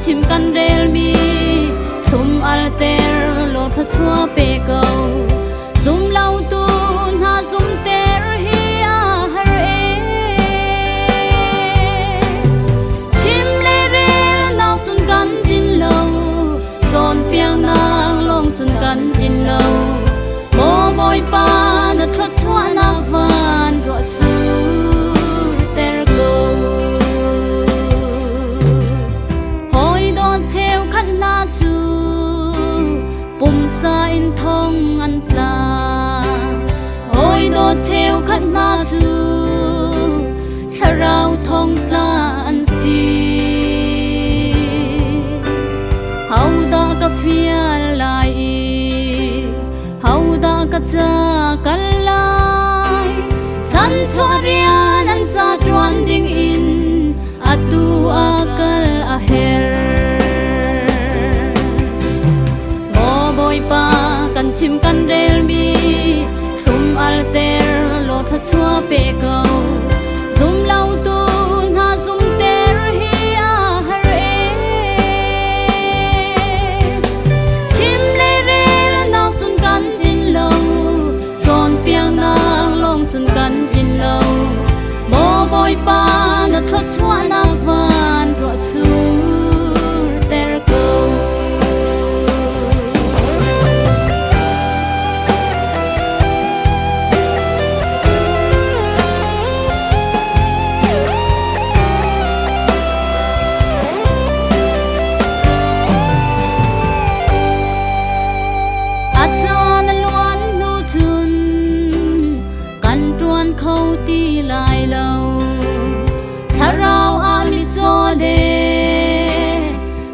Chim kan rel mi thum alter lo thật chua bề cầu zoom lâu tu na zoom ter hi a har e chim le re nang chun kan din lâu chọn piang nang long chun kan din lâu mo boy pa na thật chua na van ro su ter go hoi don theo khát na chu bùm sa in thong ăn pla hoi don theo khát na chu sa rau thong pla ăn si hau da ka fia lai hau da ka cha kan lai chan chua rian an sa tuan ding in atu akal a her mo boy pa kan chim kan rel mi thum alter lo tha chua pe go zum lau tu na zum ter hi a har e chim le re na chun kan in lo chon piang nang long chun kan in lo mo boy pa na tha chua na van ro su ter go khâu ti lại lâu thà rau a mi cho le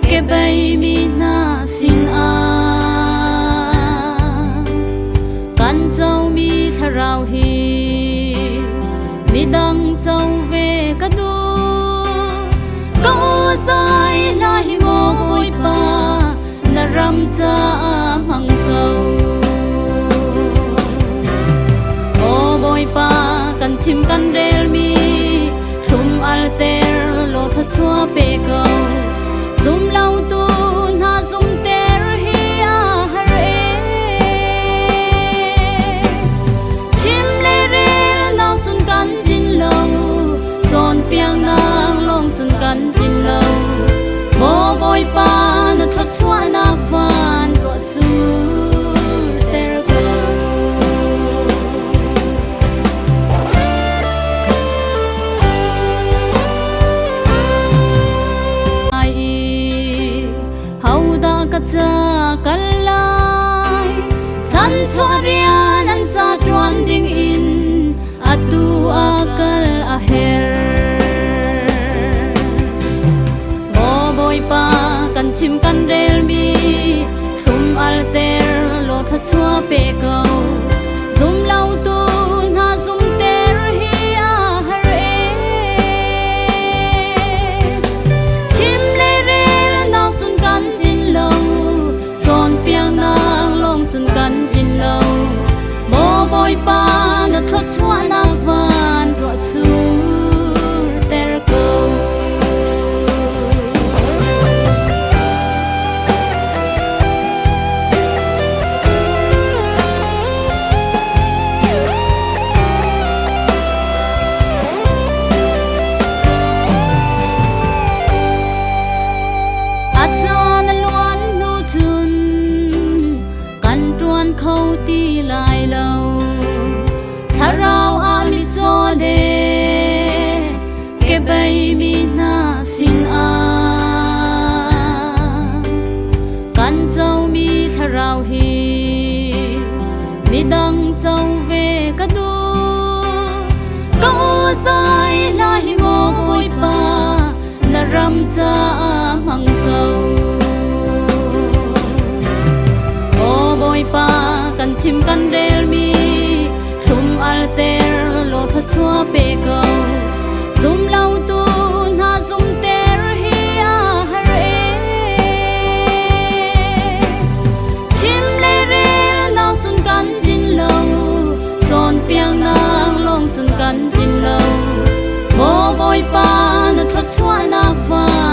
ke bay mi na sin a kan châu mi thà rau hi mi đăng châu về cả tu câu dài lai mo bôi pa na ram cha hằng cầu boy pa kan chim kan rel mi thum alter lo tha chua pe go zum lau tu na zum ter hi a har e chim le re nang chun kan din lo chon piang nang long chun kan din lo mo boy pa na tha chua na van ro su cha kan lai chan chua rian an sa tuan ding in atu akal a her mo boy pa kan chim kan rel mi thum alter lo tha chua pe go zum lau tu na zum ter hi a har e chim le re na chun kan lo chon piang nang long chun kan in lo mo boy pa na tha chua na van ro su ter go khâu ti lại lâu thà rau a mi cho le ke bay mi na sin a kan châu mi thà rau hi mi đăng châu về cả tu câu dài lai mo bôi pa na ram cha hằng cầu boy pa kan chim kan rel mi thum alter lo tha chua pe go zum lau tu na zum ter hi a har e chim le re nang chun kan din lo chon piang nang long chun kan din lo mo boy pa na tha chua na van